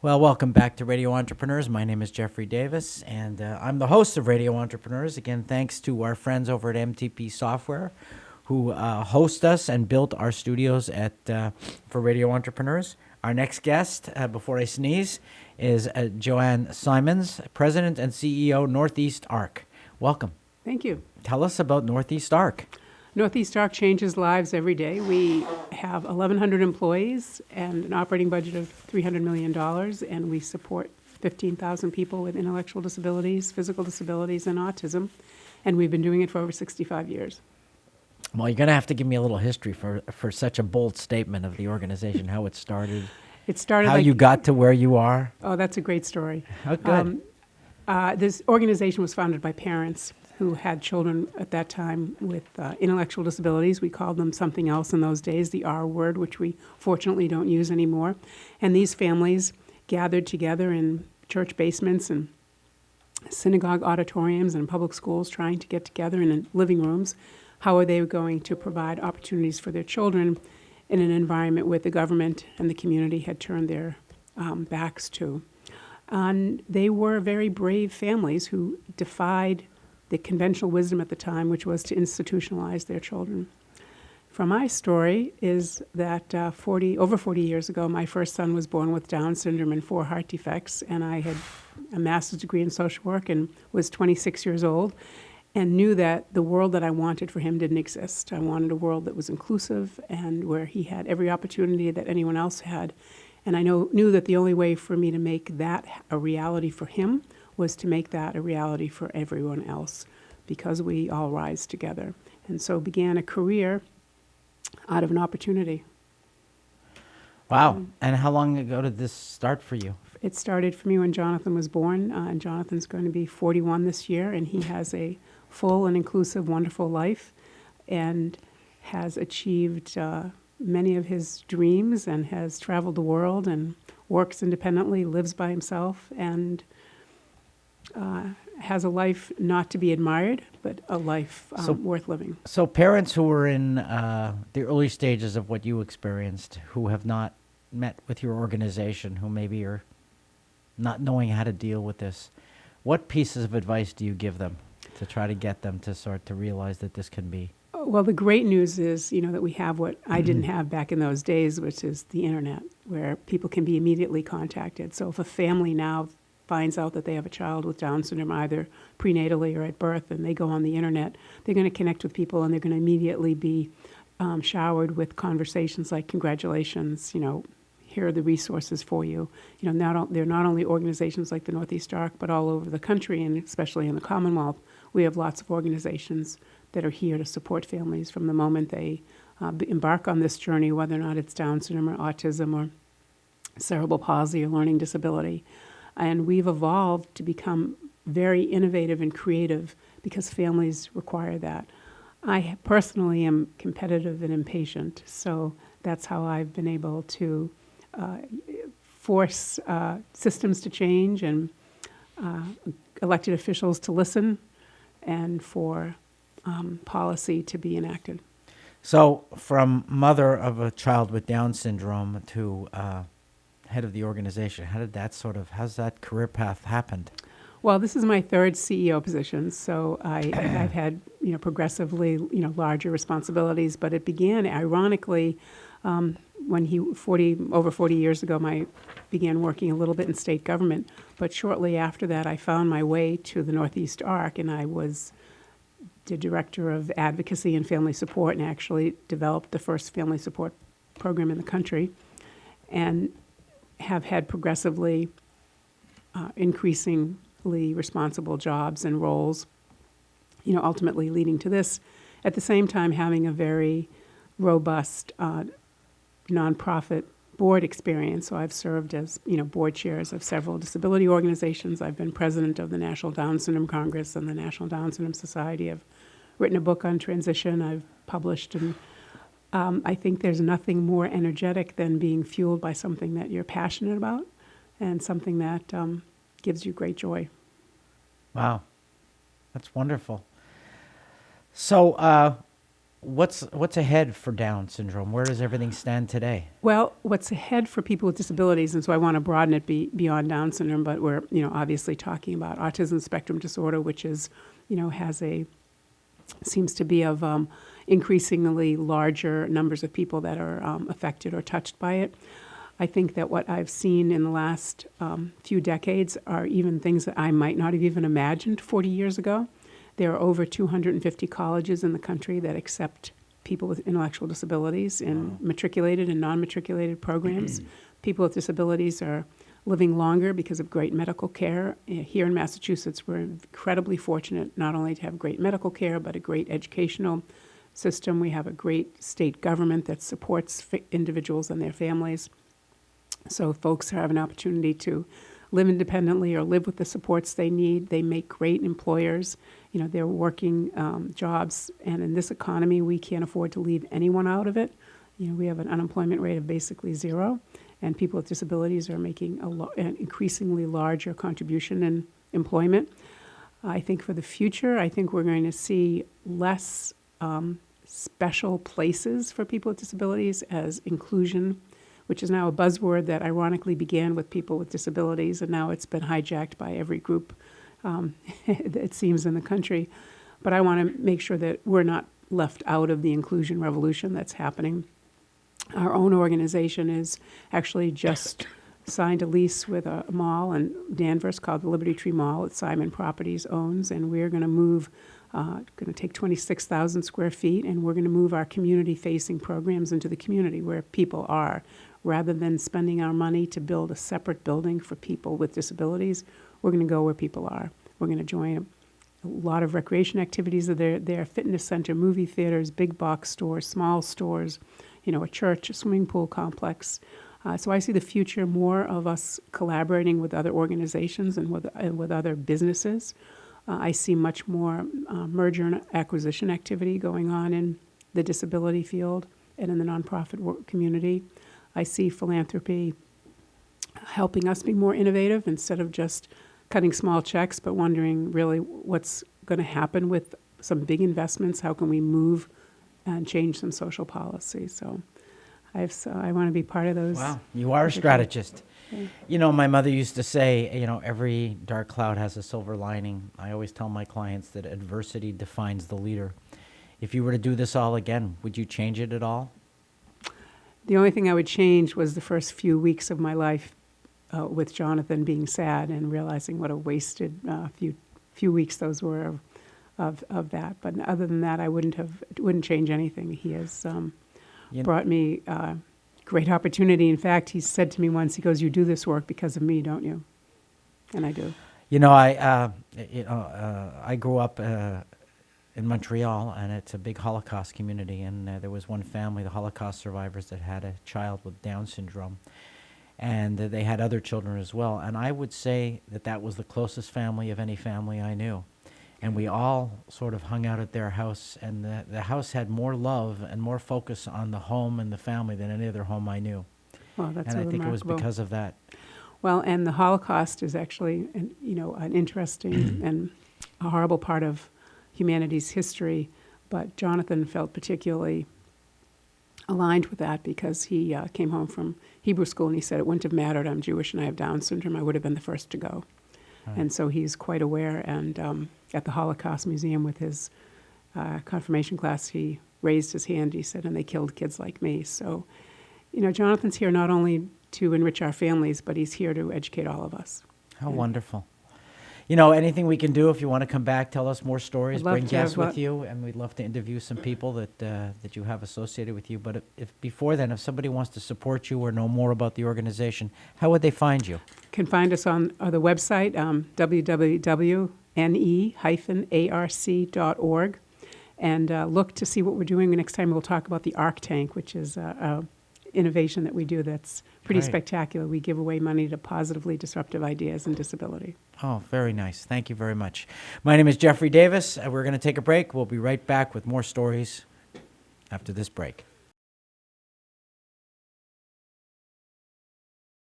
Well, welcome back to Radio Entrepreneurs. My name is Jeffrey Davis, and I'm the host of Radio Entrepreneurs. Again, thanks to our friends over at MTP Software who host us and built our studios for Radio Entrepreneurs. Our next guest, before I sneeze, is Joanne Simons, President and CEO, Northeast Arc. Welcome. Thank you. Tell us about Northeast Arc. Northeast Arc changes lives every day. We have 1,100 employees and an operating budget of $300 million, and we support 15,000 people with intellectual disabilities, physical disabilities, and autism, and we've been doing it for over 65 years. Well, you're going to have to give me a little history for such a bold statement of the organization, how it started. It started how you got to where you are. Oh, that's a great story. Oh, good. This organization was founded by parents who had children at that time with intellectual disabilities. We called them something else in those days, the R word, which we fortunately don't use anymore. And these families gathered together in church basements and synagogue auditoriums and public schools, trying to get together in living rooms. How are they going to provide opportunities for their children in an environment where the government and the community had turned their backs to? And they were very brave families who defied the conventional wisdom at the time, which was to institutionalize their children. From my story is that over 40 years ago, my first son was born with Down syndrome and 4 heart defects, and I had a master's degree in social work and was 26 years old and knew that the world that I wanted for him didn't exist. I wanted a world that was inclusive and where he had every opportunity that anyone else had. And I knew that the only way for me to make that a reality for him was to make that a reality for everyone else, because we all rise together. And so began a career out of an opportunity. Wow. And how long ago did this start for you? It started for me when Jonathan was born, and Jonathan's going to be 41 this year, and he has a full and inclusive, wonderful life and has achieved many of his dreams and has traveled the world and works independently, lives by himself, and has a life not to be admired, but a life worth living. So parents who were in the early stages of what you experienced, who have not met with your organization, who maybe are not knowing how to deal with this, what pieces of advice do you give them to try to get them to start to realize that this can be? Well, the great news is, that we have what I didn't have back in those days, which is the internet, where people can be immediately contacted. So if a family now finds out that they have a child with Down syndrome, either prenatally or at birth, and they go on the internet, they're going to connect with people and they're going to immediately be showered with conversations like, congratulations, here are the resources for you. They're not only organizations like the Northeast Arc, but all over the country, and especially in the Commonwealth, we have lots of organizations that are here to support families from the moment they embark on this journey, whether or not it's Down syndrome or autism or cerebral palsy or learning disability. And we've evolved to become very innovative and creative because families require that. I personally am competitive and impatient, so that's how I've been able to force systems to change and elected officials to listen and for policy to be enacted. So from mother of a child with Down syndrome to head of the organization, how's that career path happened? Well, this is my third CEO position, so I've had, progressively, larger responsibilities, but it began, ironically, when over 40 years ago, I began working a little bit in state government, but shortly after that, I found my way to the Northeast Arc, and I was the director of advocacy and family support, and actually developed the first family support program in the country, and have had progressively increasingly responsible jobs and roles, ultimately leading to this. At the same time, having a very robust nonprofit board experience. So I've served as, board chairs of several disability organizations. I've been president of the National Down Syndrome Congress and the National Down Syndrome Society. I've written a book on transition. I've published, and I think there's nothing more energetic than being fueled by something that you're passionate about and something that gives you great joy. Wow. That's wonderful. So what's ahead for Down syndrome? Where does everything stand today? Well, what's ahead for people with disabilities, and so I want to broaden it beyond Down syndrome, but we're, obviously talking about autism spectrum disorder, which is, seems to be of increasingly larger numbers of people that are affected or touched by it. I think that what I've seen in the last few decades are even things that I might not have even imagined 40 years ago. There are over 250 colleges in the country that accept people with intellectual disabilities in matriculated and non-matriculated programs. People with disabilities are living longer because of great medical care. Here in Massachusetts, we're incredibly fortunate not only to have great medical care, but a great educational system. We have a great state government that supports individuals and their families. So folks have an opportunity to live independently or live with the supports they need. They make great employers. They're working jobs, and in this economy, we can't afford to leave anyone out of it. We have an unemployment rate of basically zero, and people with disabilities are making an increasingly larger contribution in employment. I think for the future, I think we're going to see less special places for people with disabilities as inclusion, which is now a buzzword that ironically began with people with disabilities, and now it's been hijacked by every group, it seems, in the country. But I want to make sure that we're not left out of the inclusion revolution that's happening. Our own organization is actually just signed a lease with a mall in Danvers called the Liberty Tree Mall that Simon Properties owns, and we're going to move, going to take 26,000 square feet, and we're going to move our community-facing programs into the community where people are. Rather than spending our money to build a separate building for people with disabilities, we're going to go where people are. We're going to join a lot of recreation activities that are there, fitness center, movie theaters, big box stores, small stores, a church, a swimming pool complex. So I see the future more of us collaborating with other organizations and with other businesses. I see much more merger and acquisition activity going on in the disability field and in the nonprofit community. I see philanthropy helping us be more innovative instead of just cutting small checks, but wondering really what's going to happen with some big investments. How can we move and change some social policy? So I want to be part of those. Wow, you are a strategist. Yeah. My mother used to say, every dark cloud has a silver lining. I always tell my clients that adversity defines the leader. If you were to do this all again, would you change it at all? The only thing I would change was the first few weeks of my life with Jonathan being sad and realizing what a wasted few weeks those were of that. But other than that, I wouldn't change anything. He has brought me great opportunity. In fact, he said to me once, he goes, "You do this work because of me, don't you?" And I do. I grew up in Montreal, and it's a big Holocaust community, and there was one family, the Holocaust survivors, that had a child with Down syndrome, and they had other children as well, and I would say that was the closest family of any family I knew, and we all sort of hung out at their house, and the house had more love and more focus on the home and the family than any other home I knew. Well, that's and I think remarkable. it was because of that. Well, and the Holocaust is actually, an interesting and a horrible part of humanity's history, but Jonathan felt particularly aligned with that because he came home from Hebrew school and he said, "It wouldn't have mattered. I'm Jewish and I have Down syndrome. I would have been the first to go." Right. And so he's quite aware. And at the Holocaust Museum with his confirmation class, he raised his hand. He said, "And they killed kids like me." So, Jonathan's here not only to enrich our families, but he's here to educate all of us. How wonderful. Anything we can do, if you want to come back, tell us more stories, bring guests with you, and we'd love to interview some people that you have associated with you. But if before then, if somebody wants to support you or know more about the organization, how would they find you? Can find us on the website, www.ne-arc.org, and look to see what we're doing. Next time we'll talk about the ARC tank, which is innovation that we do that's pretty spectacular. We give away money to positively disruptive ideas in disability. Oh, very nice. Thank you very much. My name is Jeffrey Davis. We're going to take a break. We'll be right back with more stories after this break.